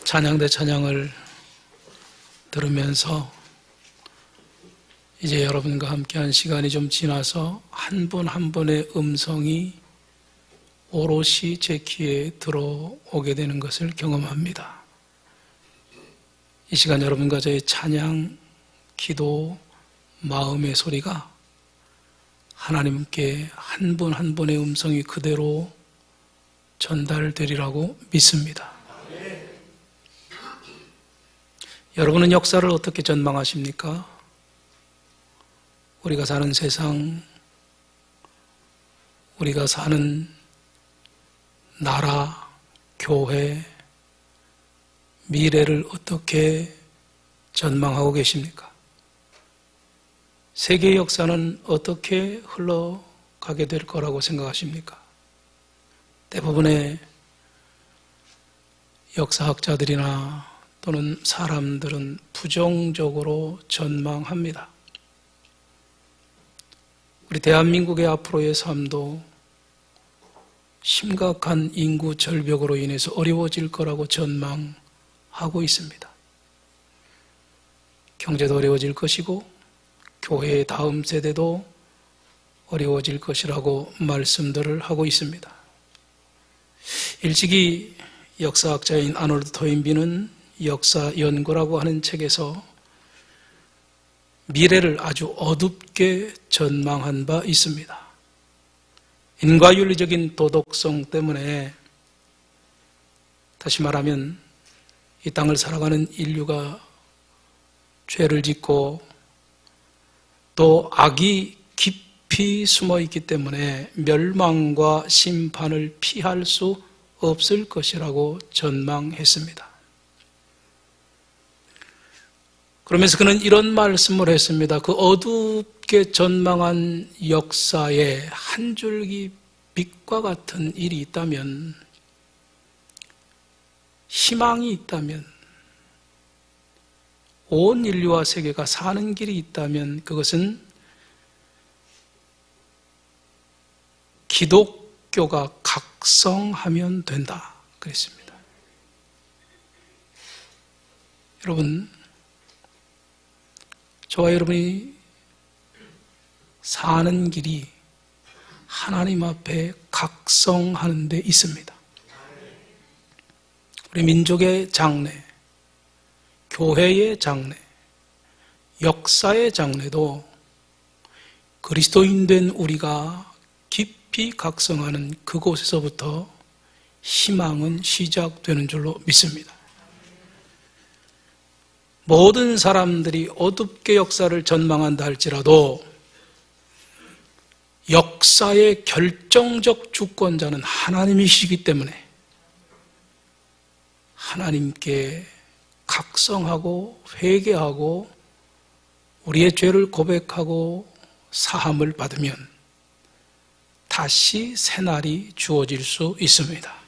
찬양대 찬양을 들으면서 이제 여러분과 함께한 시간이 좀 지나서 한 분 한 분의 음성이 오롯이 제 귀에 들어오게 되는 것을 경험합니다. 이 시간 여러분과 저의 찬양, 기도, 마음의 소리가 하나님께 한 분 한 분의 음성이 그대로 전달되리라고 믿습니다. 여러분은 역사를 어떻게 전망하십니까? 우리가 사는 세상, 우리가 사는 나라, 교회, 미래를 어떻게 전망하고 계십니까? 세계의 역사는 어떻게 흘러가게 될 거라고 생각하십니까? 대부분의 역사학자들이나 또는 사람들은 부정적으로 전망합니다. 우리 대한민국의 앞으로의 삶도 심각한 인구 절벽으로 인해서 어려워질 거라고 전망하고 있습니다. 경제도 어려워질 것이고 교회의 다음 세대도 어려워질 것이라고 말씀들을 하고 있습니다. 일찍이 역사학자인 아놀드 토인비는 역사연구라고 하는 책에서 미래를 아주 어둡게 전망한 바 있습니다. 인과윤리적인 도덕성 때문에, 다시 말하면 이 땅을 살아가는 인류가 죄를 짓고 또 악이 깊이 숨어 있기 때문에 멸망과 심판을 피할 수 없을 것이라고 전망했습니다. 그러면서 그는 이런 말씀을 했습니다. 그 어둡게 전망한 역사에 한 줄기 빛과 같은 일이 있다면, 희망이 있다면, 온 인류와 세계가 사는 길이 있다면 그것은 기독교가 각성하면 된다 그랬습니다. 여러분, 저와 여러분이 사는 길이 하나님 앞에 각성하는 데 있습니다. 우리 민족의 장래, 교회의 장래, 역사의 장래도 그리스도인 된 우리가 깊이 각성하는 그곳에서부터 희망은 시작되는 줄로 믿습니다. 모든 사람들이 어둡게 역사를 전망한다 할지라도 역사의 결정적 주권자는 하나님이시기 때문에 하나님께 각성하고 회개하고 우리의 죄를 고백하고 사함을 받으면 다시 새날이 주어질 수 있습니다.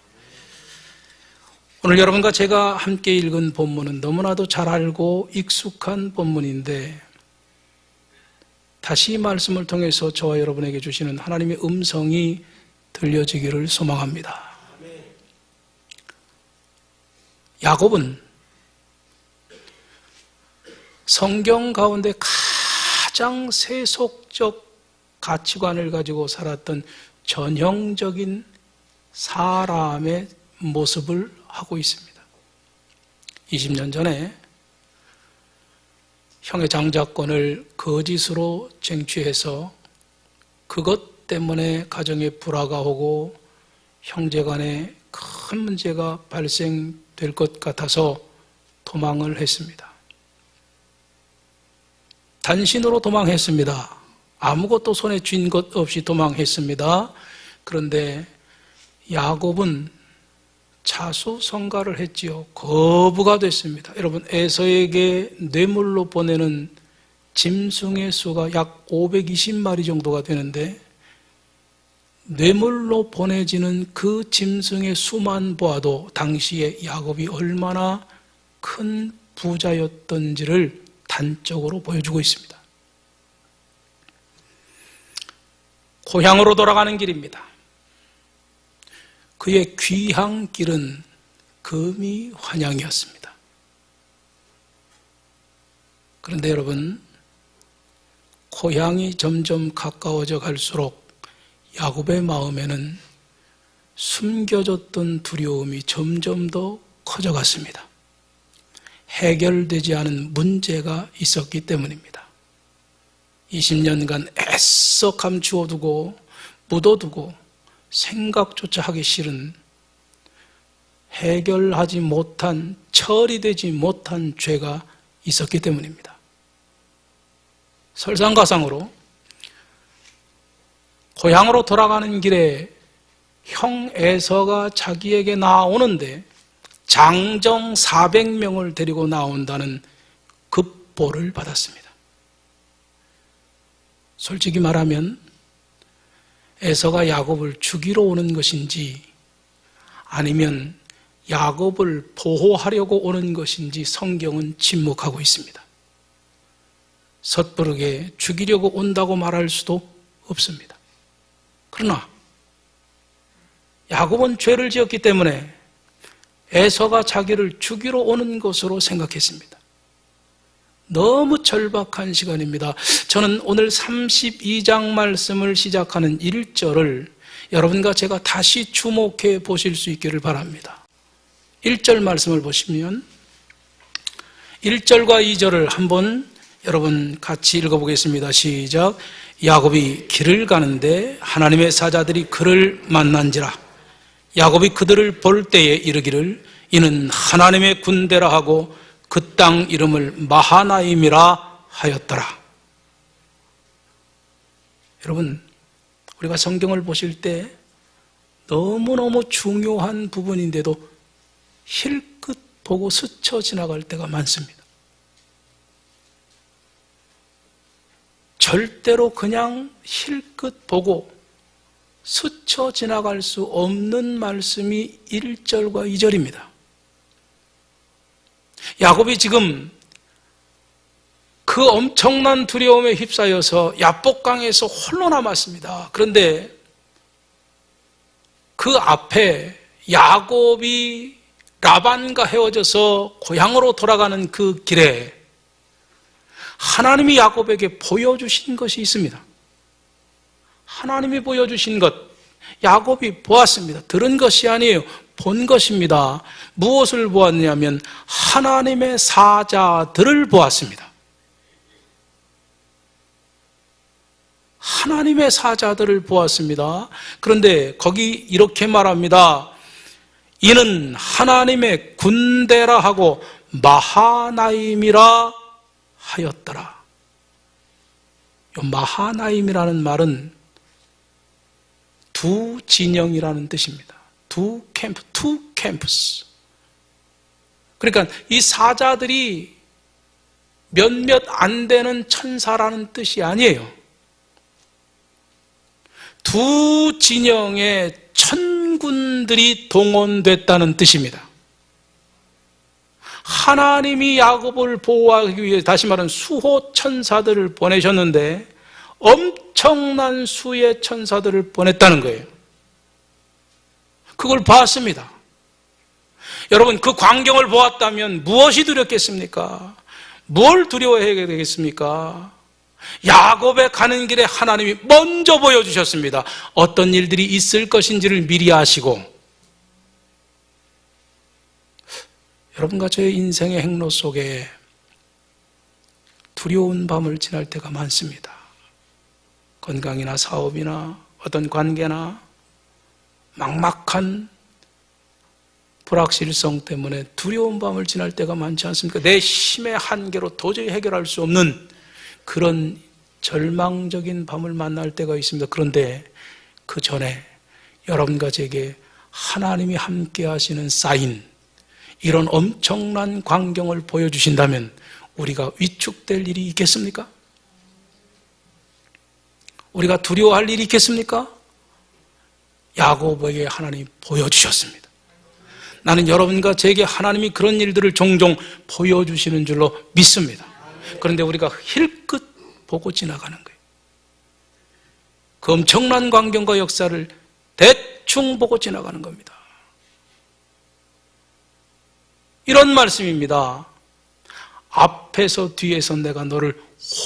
오늘 여러분과 제가 함께 읽은 본문은 너무나도 잘 알고 익숙한 본문인데, 다시 이 말씀을 통해서 저와 여러분에게 주시는 하나님의 음성이 들려지기를 소망합니다. 야곱은 성경 가운데 가장 세속적 가치관을 가지고 살았던 전형적인 사람의 모습을 하고 있습니다. 20년 전에 형의 장자권을 거짓으로 쟁취해서 그것 때문에 가정에 불화가 오고 형제 간에 큰 문제가 발생될 것 같아서 도망을 했습니다. 단신으로 도망했습니다. 아무것도 손에 쥔 것 없이 도망했습니다. 그런데 야곱은 자수성가를 했지요. 거부가 됐습니다. 여러분, 에서에게 뇌물로 보내는 짐승의 수가 약 520마리 정도가 되는데 뇌물로 보내지는 그 짐승의 수만 보아도 당시에 야곱이 얼마나 큰 부자였던지를 단적으로 보여주고 있습니다. 고향으로 돌아가는 길입니다. 그의 귀향길은 금이 환영이었습니다. 그런데 여러분, 고향이 점점 가까워져 갈수록 야곱의 마음에는 숨겨졌던 두려움이 점점 더 커져갔습니다. 해결되지 않은 문제가 있었기 때문입니다. 20년간 애써 감추어두고 묻어두고 생각조차 하기 싫은 해결하지 못한, 처리되지 못한 죄가 있었기 때문입니다. 설상가상으로 고향으로 돌아가는 길에 형 에서가 자기에게 나오는데 장정 400명을 데리고 나온다는 급보를 받았습니다. 솔직히 말하면 에서가 야곱을 죽이러 오는 것인지 아니면 야곱을 보호하려고 오는 것인지 성경은 침묵하고 있습니다. 섣부르게 죽이려고 온다고 말할 수도 없습니다. 그러나 야곱은 죄를 지었기 때문에 에서가 자기를 죽이러 오는 것으로 생각했습니다. 너무 절박한 시간입니다. 저는 오늘 32장 말씀을 시작하는 1절을 여러분과 제가 다시 주목해 보실 수 있기를 바랍니다. 1절 말씀을 보시면 1절과 2절을 한번 여러분 같이 읽어보겠습니다. 시작. 야곱이 길을 가는데 하나님의 사자들이 그를 만난지라. 야곱이 그들을 볼 때에 이르기를 이는 하나님의 군대라 하고 그 땅 이름을 마하나임이라 하였더라. 여러분, 우리가 성경을 보실 때 너무너무 중요한 부분인데도 힐끗 보고 스쳐 지나갈 때가 많습니다. 절대로 그냥 힐끗 보고 스쳐 지나갈 수 없는 말씀이 1절과 2절입니다. 야곱이 지금 그 엄청난 두려움에 휩싸여서 야복강에서 홀로 남았습니다. 그런데 그 앞에 야곱이 라반과 헤어져서 고향으로 돌아가는 그 길에 하나님이 야곱에게 보여주신 것이 있습니다. 하나님이 보여주신 것, 야곱이 보았습니다. 들은 것이 아니에요. 본 것입니다. 무엇을 보았냐면 하나님의 사자들을 보았습니다. 하나님의 사자들을 보았습니다. 그런데 거기 이렇게 말합니다. 이는 하나님의 군대라 하고 마하나임이라 하였더라. 이 마하나임이라는 말은 두 진영이라는 뜻입니다. 두 캠프, 투 캠프스. 그러니까 이 사자들이 몇몇 안 되는 천사라는 뜻이 아니에요. 두 진영의 천군들이 동원됐다는 뜻입니다. 하나님이 야곱을 보호하기 위해 다시 말하면 수호 천사들을 보내셨는데 엄청난 수의 천사들을 보냈다는 거예요. 그걸 봤습니다. 여러분, 그 광경을 보았다면 무엇이 두렵겠습니까? 뭘 두려워해야 되겠습니까? 야곱의 가는 길에 하나님이 먼저 보여주셨습니다. 어떤 일들이 있을 것인지를 미리 아시고. 여러분과 저의 인생의 행로 속에 두려운 밤을 지날 때가 많습니다. 건강이나 사업이나 어떤 관계나 막막한 불확실성 때문에 두려운 밤을 지날 때가 많지 않습니까? 내 힘의 한계로 도저히 해결할 수 없는 그런 절망적인 밤을 만날 때가 있습니다. 그런데 그 전에 여러분과 제게 하나님이 함께 하시는 사인, 이런 엄청난 광경을 보여주신다면 우리가 위축될 일이 있겠습니까? 우리가 두려워할 일이 있겠습니까? 야곱에게 하나님이 보여주셨습니다. 나는 여러분과 제게 하나님이 그런 일들을 종종 보여주시는 줄로 믿습니다. 그런데 우리가 힐끗 보고 지나가는 거예요. 그 엄청난 광경과 역사를 대충 보고 지나가는 겁니다. 이런 말씀입니다. 앞에서 뒤에서 내가 너를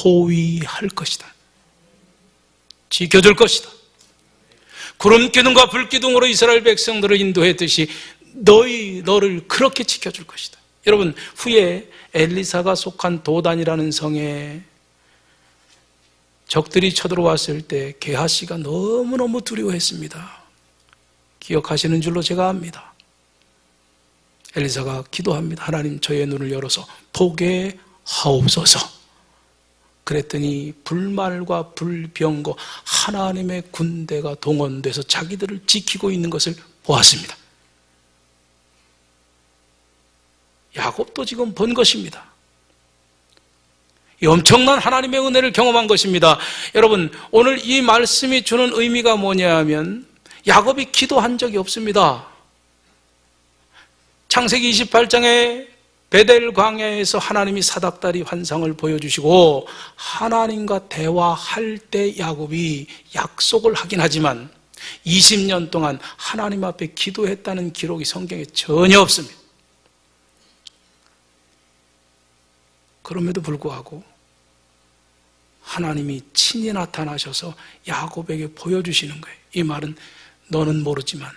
호위할 것이다. 지켜줄 것이다. 구름 기둥과 불 기둥으로 이스라엘 백성들을 인도했듯이 너를 그렇게 지켜줄 것이다. 여러분, 후에 엘리사가 속한 도단이라는 성에 적들이 쳐들어왔을 때 게하시가 너무너무 두려워했습니다. 기억하시는 줄로 제가 압니다. 엘리사가 기도합니다. 하나님, 저의 눈을 열어서 보게 하옵소서. 그랬더니 불말과 불병거 하나님의 군대가 동원돼서 자기들을 지키고 있는 것을 보았습니다. 야곱도 지금 본 것입니다. 이 엄청난 하나님의 은혜를 경험한 것입니다. 여러분, 오늘 이 말씀이 주는 의미가 뭐냐 하면 야곱이 기도한 적이 없습니다. 창세기 28장에 베델 광야에서 하나님이 사닥다리 환상을 보여주시고 하나님과 대화할 때 야곱이 약속을 하긴 하지만 20년 동안 하나님 앞에 기도했다는 기록이 성경에 전혀 없습니다. 그럼에도 불구하고 하나님이 친히 나타나셔서 야곱에게 보여주시는 거예요. 이 말은 너는 모르지만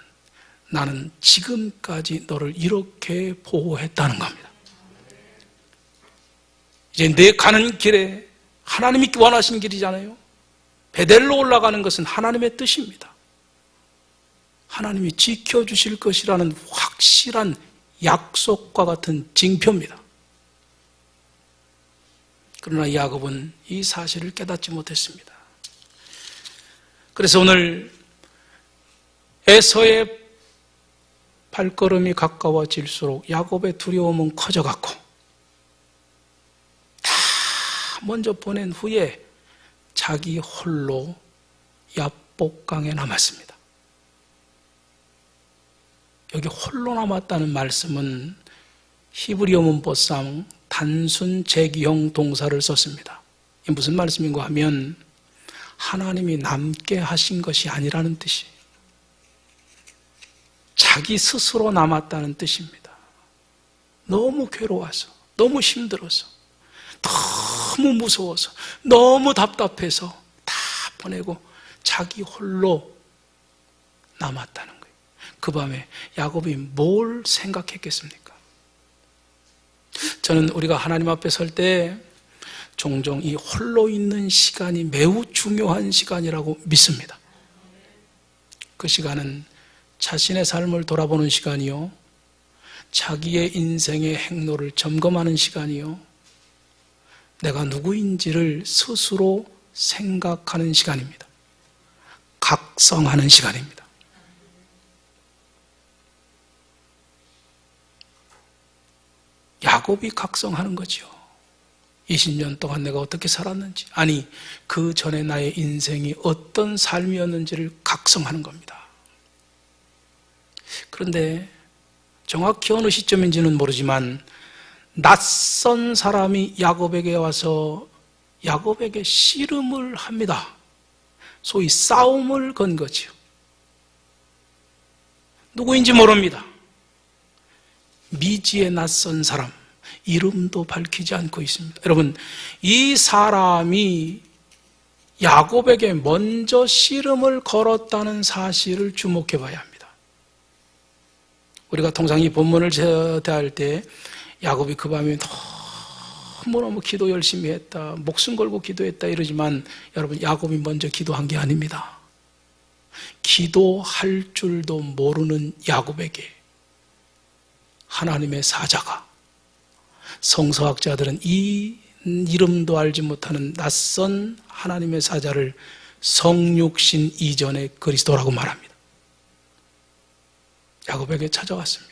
나는 지금까지 너를 이렇게 보호했다는 겁니다. 이제 내 가는 길에 하나님이 원하신 길이잖아요. 베델로 올라가는 것은 하나님의 뜻입니다. 하나님이 지켜주실 것이라는 확실한 약속과 같은 징표입니다. 그러나 야곱은 이 사실을 깨닫지 못했습니다. 그래서 오늘 에서의 발걸음이 가까워질수록 야곱의 두려움은 커져갔고 다 먼저 보낸 후에 자기 홀로 야복강에 남았습니다. 여기 홀로 남았다는 말씀은 히브리어 문법상 단순 제기형 동사를 썼습니다. 이게 무슨 말씀인가 하면 하나님이 남게 하신 것이 아니라는 뜻이에요. 자기 스스로 남았다는 뜻입니다. 너무 괴로워서, 너무 힘들어서, 너무 무서워서, 너무 답답해서 다 보내고 자기 홀로 남았다는 거예요. 그 밤에 야곱이 뭘 생각했겠습니까? 저는 우리가 하나님 앞에 설 때 종종 이 홀로 있는 시간이 매우 중요한 시간이라고 믿습니다. 그 시간은 자신의 삶을 돌아보는 시간이요, 자기의 인생의 행로를 점검하는 시간이요, 내가 누구인지를 스스로 생각하는 시간입니다. 각성하는 시간입니다. 야곱이 각성하는 거죠. 20년 동안 내가 어떻게 살았는지, 아니 그 전에 나의 인생이 어떤 삶이었는지를 각성하는 겁니다. 그런데 정확히 어느 시점인지는 모르지만 낯선 사람이 야곱에게 와서 야곱에게 씨름을 합니다. 소위 싸움을 건 거죠. 누구인지 모릅니다. 미지의 낯선 사람, 이름도 밝히지 않고 있습니다. 여러분, 이 사람이 야곱에게 먼저 씨름을 걸었다는 사실을 주목해 봐야 합니다. 우리가 통상 이 본문을 대할 때 야곱이 그 밤에 너무너무 기도 열심히 했다, 목숨 걸고 기도했다 이러지만 여러분, 야곱이 먼저 기도한 게 아닙니다. 기도할 줄도 모르는 야곱에게 하나님의 사자가, 성서학자들은 이 이름도 알지 못하는 낯선 하나님의 사자를 성육신 이전의 그리스도라고 말합니다. 야곱에게 찾아왔습니다.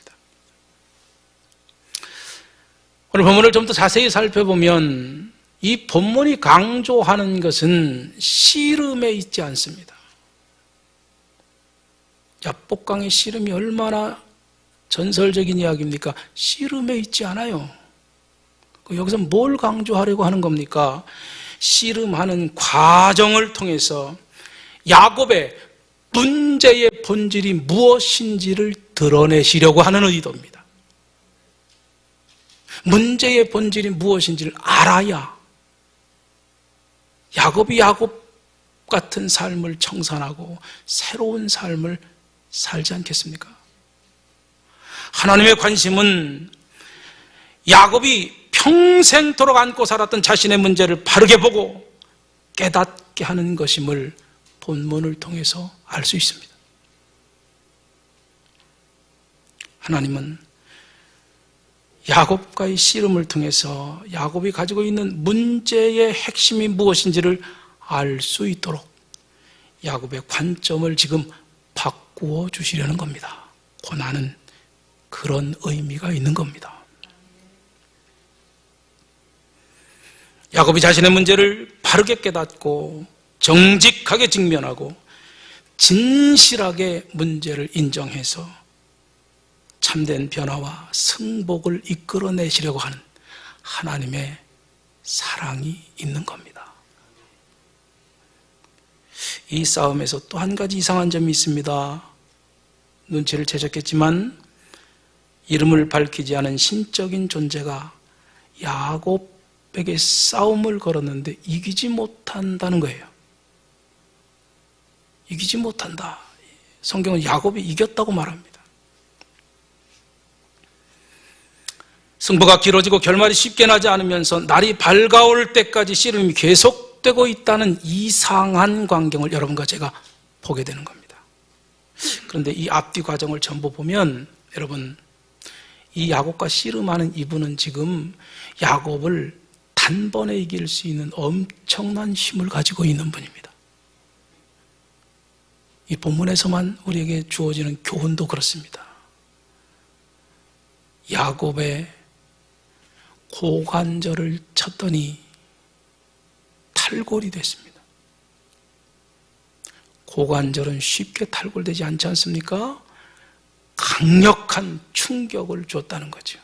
오늘 본문을 좀 더 자세히 살펴보면 이 본문이 강조하는 것은 씨름에 있지 않습니다. 야복강의 씨름이 얼마나 전설적인 이야기입니까? 씨름에 있지 않아요. 여기서 뭘 강조하려고 하는 겁니까? 씨름하는 과정을 통해서 야곱의 문제의 본질이 무엇인지를 드러내시려고 하는 의도입니다. 문제의 본질이 무엇인지를 알아야 야곱이 야곱 같은 삶을 청산하고 새로운 삶을 살지 않겠습니까? 하나님의 관심은 야곱이 평생도록 안고 살았던 자신의 문제를 바르게 보고 깨닫게 하는 것임을 본문을 통해서 알 수 있습니다. 하나님은 야곱과의 씨름을 통해서 야곱이 가지고 있는 문제의 핵심이 무엇인지를 알 수 있도록 야곱의 관점을 지금 바꾸어 주시려는 겁니다. 고난은 그런 의미가 있는 겁니다. 야곱이 자신의 문제를 바르게 깨닫고 정직하게 직면하고 진실하게 문제를 인정해서 참된 변화와 승복을 이끌어내시려고 하는 하나님의 사랑이 있는 겁니다. 이 싸움에서 또 한 가지 이상한 점이 있습니다. 눈치를 채셨겠지만 이름을 밝히지 않은 신적인 존재가 야곱에게 싸움을 걸었는데 이기지 못한다는 거예요. 이기지 못한다. 성경은 야곱이 이겼다고 말합니다. 승부가 길어지고 결말이 쉽게 나지 않으면서 날이 밝아올 때까지 씨름이 계속되고 있다는 이상한 광경을 여러분과 제가 보게 되는 겁니다. 그런데 이 앞뒤 과정을 전부 보면 여러분, 이 야곱과 씨름하는 이분은 지금 야곱을 단번에 이길 수 있는 엄청난 힘을 가지고 있는 분입니다. 이 본문에서만 우리에게 주어지는 교훈도 그렇습니다. 야곱의 고관절을 쳤더니 탈골이 됐습니다. 고관절은 쉽게 탈골되지 않지 않습니까? 강력한 충격을 줬다는 거죠.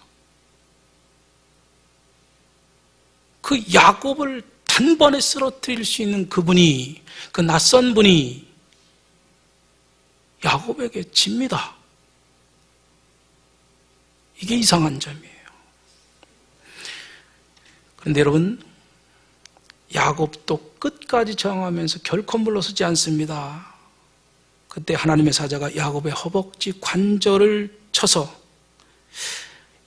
그 야곱을 단번에 쓰러뜨릴 수 있는 그분이, 그 낯선 분이 야곱에게 집니다. 이게 이상한 점이에요. 그런데 여러분, 야곱도 끝까지 저항하면서 결코 물러서지 않습니다. 그때 하나님의 사자가 야곱의 허벅지 관절을 쳐서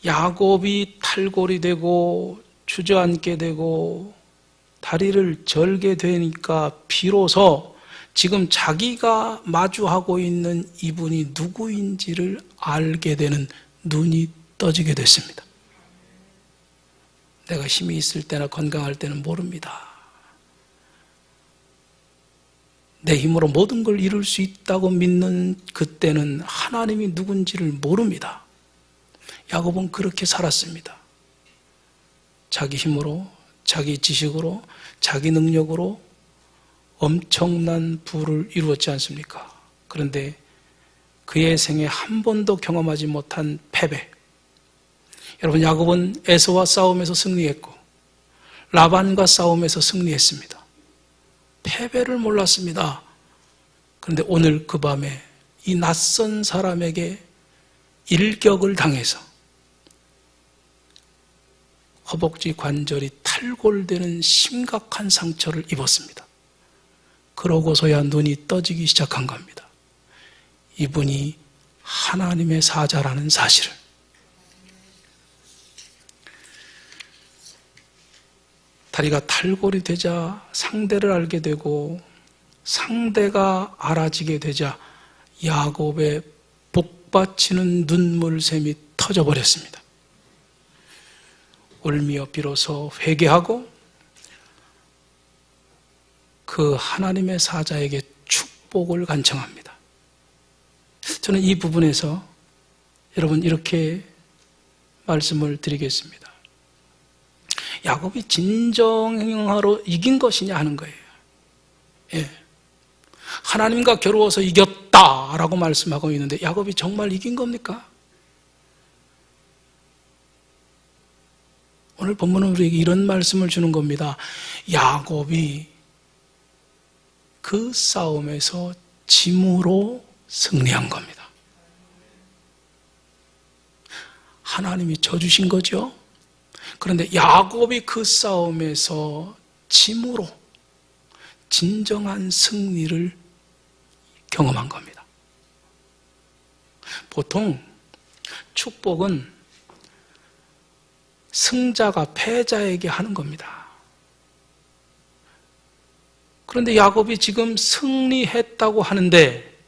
야곱이 탈골이 되고 주저앉게 되고 다리를 절게 되니까 비로소 지금 자기가 마주하고 있는 이분이 누구인지를 알게 되는 눈이 떠지게 됐습니다. 내가 힘이 있을 때나 건강할 때는 모릅니다. 내 힘으로 모든 걸 이룰 수 있다고 믿는 그때는 하나님이 누군지를 모릅니다. 야곱은 그렇게 살았습니다. 자기 힘으로, 자기 지식으로, 자기 능력으로 엄청난 부를 이루었지 않습니까? 그런데 그의 생에 한 번도 경험하지 못한 패배. 여러분, 야곱은 에서와 싸움에서 승리했고 라반과 싸움에서 승리했습니다. 패배를 몰랐습니다. 그런데 오늘 그 밤에 이 낯선 사람에게 일격을 당해서 허벅지 관절이 탈골되는 심각한 상처를 입었습니다. 그러고서야 눈이 떠지기 시작한 겁니다. 이분이 하나님의 사자라는 사실을. 다리가 탈골이 되자 상대를 알게 되고 상대가 알아지게 되자 야곱의 복받치는 눈물샘이 터져버렸습니다. 울며 비로소 회개하고 그 하나님의 사자에게 축복을 간청합니다. 저는 이 부분에서 여러분 이렇게 말씀을 드리겠습니다. 야곱이 진정으로 이긴 것이냐 하는 거예요. 예. 하나님과 겨루어서 이겼다라고 말씀하고 있는데 야곱이 정말 이긴 겁니까? 오늘 본문은 우리에게 이런 말씀을 주는 겁니다. 야곱이 그 싸움에서 짐으로 승리한 겁니다. 하나님이 져주신 거죠. 그런데 야곱이 그 싸움에서 짐으로 진정한 승리를 경험한 겁니다. 보통 축복은 승자가 패자에게 하는 겁니다. 그런데 야곱이 지금 승리했다고 하는데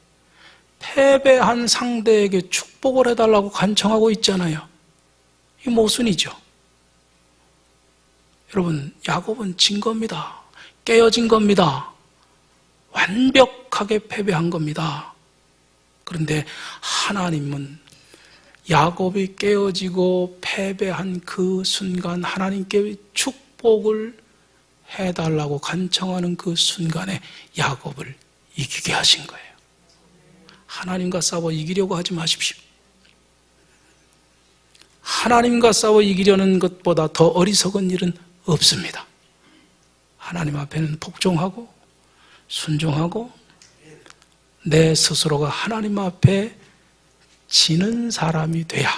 패배한 상대에게 축복을 해달라고 간청하고 있잖아요. 이 모순이죠. 여러분, 야곱은 진 겁니다. 깨어진 겁니다. 완벽하게 패배한 겁니다. 그런데 하나님은 야곱이 깨어지고 패배한 그 순간 하나님께 축복을 해달라고 간청하는 그 순간에 야곱을 이기게 하신 거예요. 하나님과 싸워 이기려고 하지 마십시오. 하나님과 싸워 이기려는 것보다 더 어리석은 일은 없습니다. 하나님 앞에는 복종하고 순종하고 내 스스로가 하나님 앞에 지는 사람이 돼야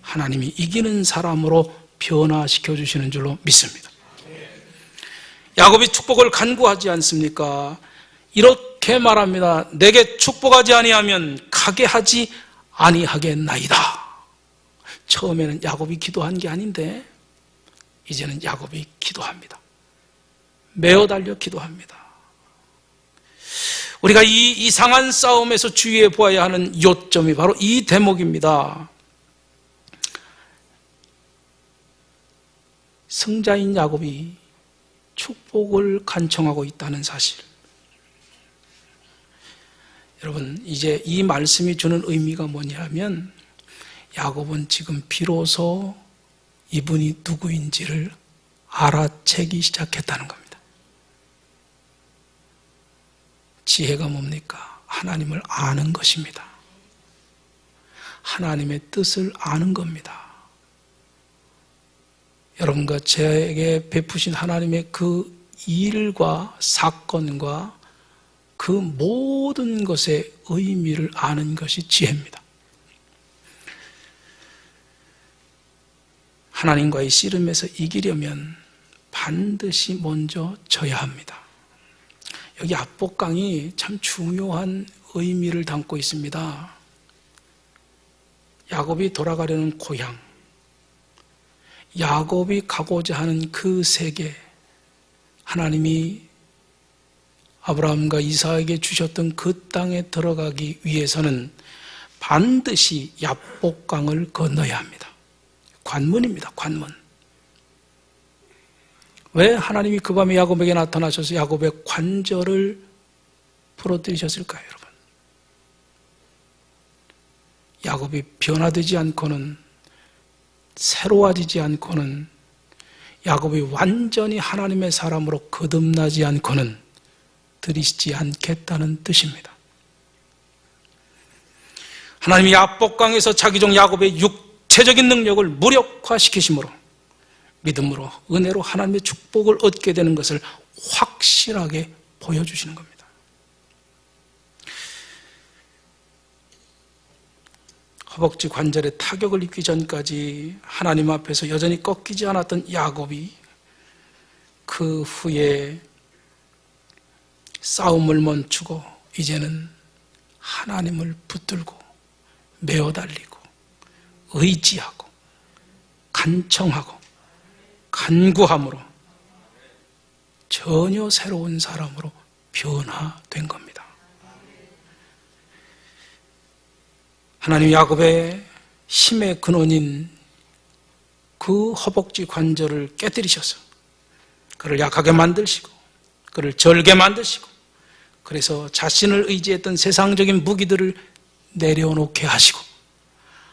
하나님이 이기는 사람으로 변화시켜 주시는 줄로 믿습니다. 야곱이 축복을 간구하지 않습니까? 이렇게 말합니다. 내게 축복하지 아니하면 가게 하지 아니하겠나이다. 처음에는 야곱이 기도한 게 아닌데 이제는 야곱이 기도합니다. 매어 달려 기도합니다. 우리가 이 이상한 싸움에서 주의해 보아야 하는 요점이 바로 이 대목입니다. 승자인 야곱이 축복을 간청하고 있다는 사실. 여러분, 이제 이 말씀이 주는 의미가 뭐냐면 야곱은 지금 비로소 이분이 누구인지를 알아채기 시작했다는 겁니다. 지혜가 뭡니까? 하나님을 아는 것입니다. 하나님의 뜻을 아는 겁니다. 여러분과 저에게 베푸신 하나님의 그 일과 사건과 그 모든 것의 의미를 아는 것이 지혜입니다. 하나님과의 씨름에서 이기려면 반드시 먼저 져야 합니다. 여기 압복강이 참 중요한 의미를 담고 있습니다. 야곱이 돌아가려는 고향, 야곱이 가고자 하는 그 세계, 하나님이 아브라함과 이삭에게 주셨던 그 땅에 들어가기 위해서는 반드시 야복강을 건너야 합니다. 관문입니다. 관문. 왜 하나님이 그 밤에 야곱에게 나타나셔서 야곱의 관절을 부러뜨리셨을까요, 여러분? 야곱이 변화되지 않고는, 새로워지지 않고는, 야곱이 완전히 하나님의 사람으로 거듭나지 않고는 들이시지 않겠다는 뜻입니다. 하나님이 야복강에서 자기 종 야곱의 육체적인 능력을 무력화시키심으로 믿음으로 은혜로 하나님의 축복을 얻게 되는 것을 확실하게 보여주시는 겁니다. 허벅지 관절에 타격을 입기 전까지 하나님 앞에서 여전히 꺾이지 않았던 야곱이 그 후에 싸움을 멈추고 이제는 하나님을 붙들고 메어 달리고 의지하고 간청하고 간구함으로 전혀 새로운 사람으로 변화된 겁니다. 하나님 야곱의 힘의 근원인 그 허벅지 관절을 깨뜨리셔서 그를 약하게 만드시고 그를 절게 만드시고 그래서 자신을 의지했던 세상적인 무기들을 내려놓게 하시고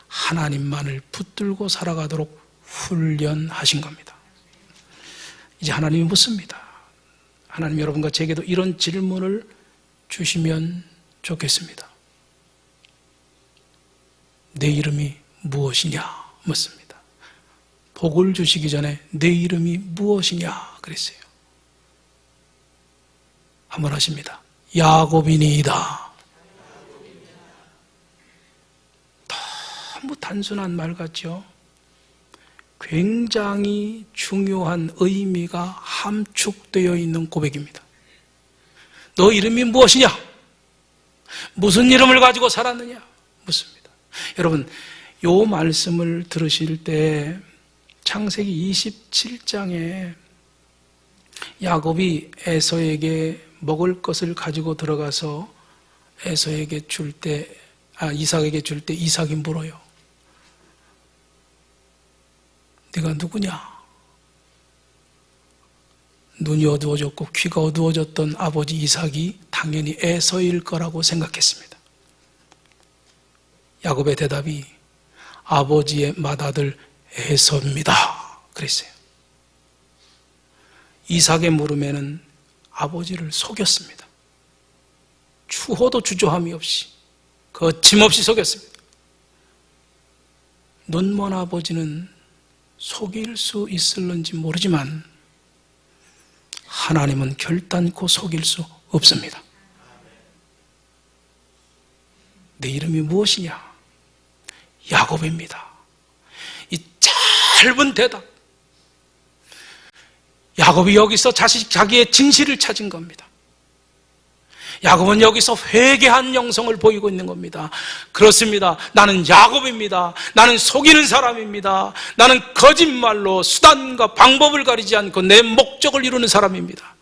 하나님만을 붙들고 살아가도록 훈련하신 겁니다. 이제 하나님이 묻습니다. 하나님 여러분과 제게도 이런 질문을 주시면 좋겠습니다. 내 이름이 무엇이냐 묻습니다. 복을 주시기 전에 내 이름이 무엇이냐 그랬어요. 한번 하십니다. 야곱이니이다. 너무 단순한 말 같죠? 굉장히 중요한 의미가 함축되어 있는 고백입니다. 너 이름이 무엇이냐? 무슨 이름을 가지고 살았느냐? 묻습니다. 여러분, 이 말씀을 들으실 때 창세기 27장에 야곱이 에서에게 먹을 것을 가지고 들어가서 에서에게 줄 때, 이삭에게 줄 때 이삭이 물어요. 네가 누구냐? 눈이 어두워졌고 귀가 어두워졌던 아버지 이삭이 당연히 에서일 거라고 생각했습니다. 야곱의 대답이 아버지의 맏아들 에서입니다. 그랬어요. 이삭의 물음에는 아버지를 속였습니다. 추호도 주저함이 없이 거침없이 속였습니다. 눈먼 아버지는 속일 수 있을는지 모르지만 하나님은 결단코 속일 수 없습니다. 내 이름이 무엇이냐? 야곱입니다. 이 짧은 대답, 야곱이 여기서 자기의 진실을 찾은 겁니다. 야곱은 여기서 회개한 영성을 보이고 있는 겁니다. 그렇습니다. 나는 야곱입니다. 나는 속이는 사람입니다. 나는 거짓말로 수단과 방법을 가리지 않고 내 목적을 이루는 사람입니다.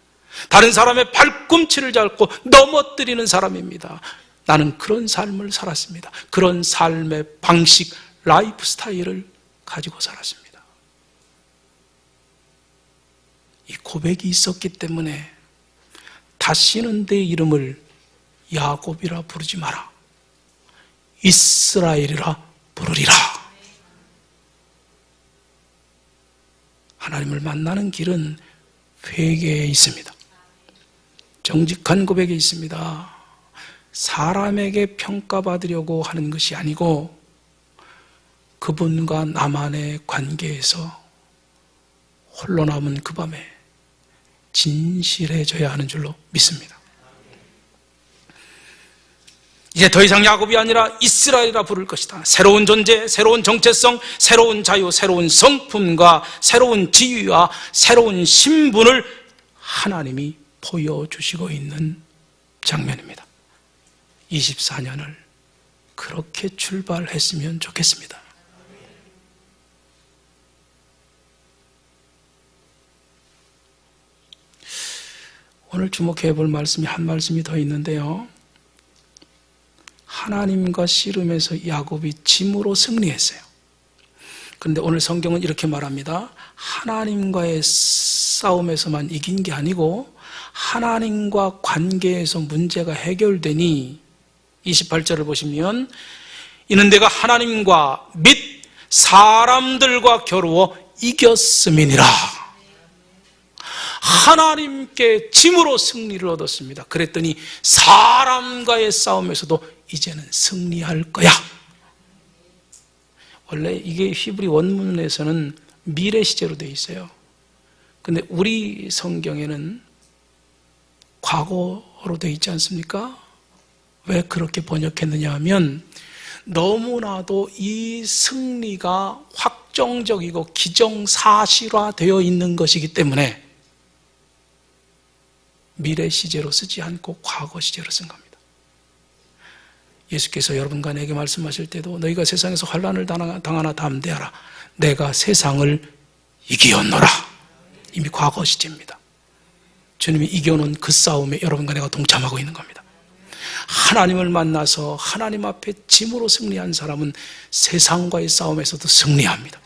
다른 사람의 발꿈치를 잡고 넘어뜨리는 사람입니다. 나는 그런 삶을 살았습니다. 그런 삶의 방식, 라이프 스타일을 가지고 살았습니다. 이 고백이 있었기 때문에 다시는 내 이름을 야곱이라 부르지 마라. 이스라엘이라 부르리라. 하나님을 만나는 길은 회개에 있습니다. 정직한 고백에 있습니다. 사람에게 평가받으려고 하는 것이 아니고 그분과 나만의 관계에서 홀로 남은 그 밤에 진실해져야 하는 줄로 믿습니다. 이제 더 이상 야곱이 아니라 이스라엘이라 부를 것이다. 새로운 존재, 새로운 정체성, 새로운 자유, 새로운 성품과 새로운 지위와 새로운 신분을 하나님이 보여주시고 있는 장면입니다. 24년을 그렇게 출발했으면 좋겠습니다. 오늘 주목해 볼 말씀이 한 말씀이 더 있는데요. 하나님과 씨름에서 야곱이 짐으로 승리했어요. 그런데 오늘 성경은 이렇게 말합니다. 하나님과의 싸움에서만 이긴 게 아니고 하나님과 관계에서 문제가 해결되니 28절을 보시면 이는 내가 하나님과 및 사람들과 겨루어 이겼음이니라. 하나님께 짐으로 승리를 얻었습니다. 그랬더니 사람과의 싸움에서도 이제는 승리할 거야. 원래 이게 히브리 원문에서는 미래 시제로 되어 있어요. 근데 우리 성경에는 과거로 되어 있지 않습니까? 왜 그렇게 번역했느냐 하면 너무나도 이 승리가 확정적이고 기정사실화되어 있는 것이기 때문에 미래 시제로 쓰지 않고 과거 시제로 쓴 겁니다. 예수께서 여러분과 내게 말씀하실 때도 너희가 세상에서 환난을 당하나 담대하라. 내가 세상을 이기었노라. 이미 과거 시제입니다. 주님이 이겨놓은 그 싸움에 여러분과 내가 동참하고 있는 겁니다. 하나님을 만나서 하나님 앞에 짐으로 승리한 사람은 세상과의 싸움에서도 승리합니다.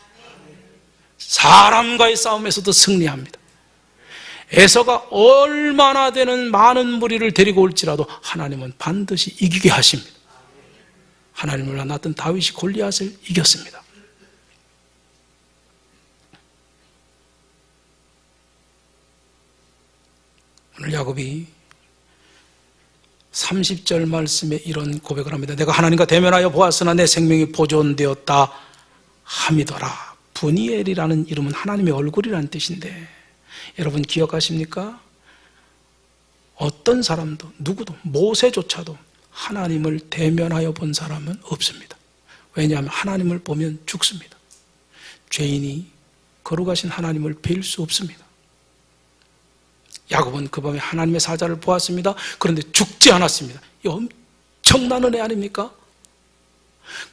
사람과의 싸움에서도 승리합니다. 에서가 얼마나 되는 많은 무리를 데리고 올지라도 하나님은 반드시 이기게 하십니다. 하나님을 만났던 다윗이 골리앗을 이겼습니다. 오늘 야곱이 30절 말씀에 이런 고백을 합니다. 내가 하나님과 대면하여 보았으나 내 생명이 보존되었다 함이더라. 브니엘이라는 이름은 하나님의 얼굴이라는 뜻인데 여러분 기억하십니까? 어떤 사람도 누구도 모세조차도 하나님을 대면하여 본 사람은 없습니다. 왜냐하면 하나님을 보면 죽습니다. 죄인이 거룩하신 하나님을 뵐 수 없습니다. 야곱은 그 밤에 하나님의 사자를 보았습니다. 그런데 죽지 않았습니다. 이 엄청난 은혜 아닙니까?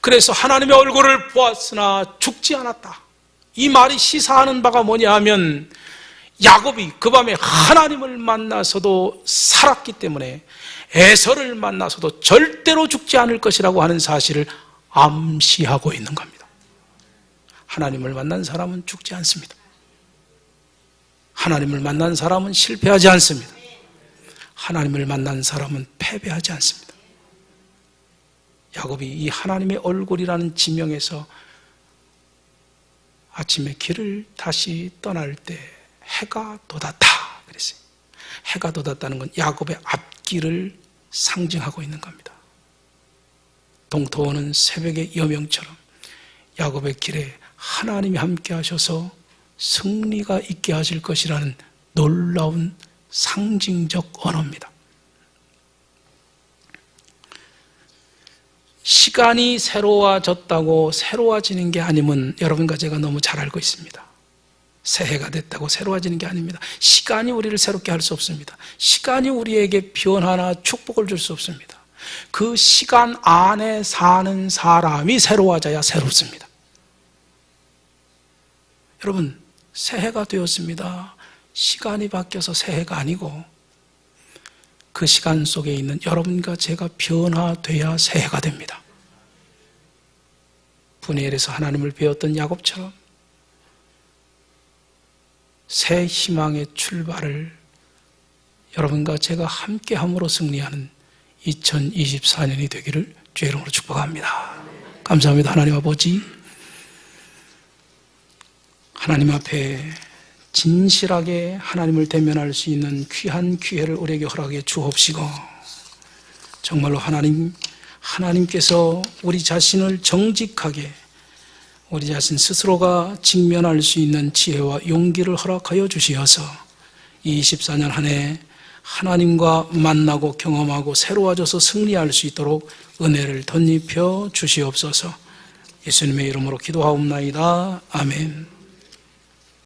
그래서 하나님의 얼굴을 보았으나 죽지 않았다. 이 말이 시사하는 바가 뭐냐 하면 야곱이 그 밤에 하나님을 만나서도 살았기 때문에 에서를 만나서도 절대로 죽지 않을 것이라고 하는 사실을 암시하고 있는 겁니다. 하나님을 만난 사람은 죽지 않습니다. 하나님을 만난 사람은 실패하지 않습니다. 하나님을 만난 사람은 패배하지 않습니다. 야곱이 이 하나님의 얼굴이라는 지명에서 아침에 길을 다시 떠날 때 해가 돋았다 그랬어요. 해가 돋았다는 건 야곱의 앞길을 상징하고 있는 겁니다. 동토하는 새벽의 여명처럼 야곱의 길에 하나님이 함께 하셔서 승리가 있게 하실 것이라는 놀라운 상징적 언어입니다. 시간이 새로워졌다고 새로워지는 게 아니면 여러분과 제가 너무 잘 알고 있습니다. 새해가 됐다고 새로워지는 게 아닙니다. 시간이 우리를 새롭게 할 수 없습니다. 시간이 우리에게 변화나 축복을 줄 수 없습니다. 그 시간 안에 사는 사람이 새로워져야 새롭습니다. 여러분, 새해가 되었습니다. 시간이 바뀌어서 새해가 아니고 그 시간 속에 있는 여러분과 제가 변화돼야 새해가 됩니다. 분해엘에서 하나님을 배웠던 야곱처럼 새 희망의 출발을 여러분과 제가 함께함으로 승리하는 2024년이 되기를 주의 이름으로 축복합니다. 감사합니다. 하나님 아버지, 하나님 앞에 진실하게 하나님을 대면할 수 있는 귀한 기회를 우리에게 허락해 주옵시고, 정말로 하나님께서 우리 자신을 정직하게 우리 자신 스스로가 직면할 수 있는 지혜와 용기를 허락하여 주시어서 24년 한 해 하나님과 만나고 경험하고 새로워져서 승리할 수 있도록 은혜를 덧입혀 주시옵소서. 예수님의 이름으로 기도하옵나이다. 아멘.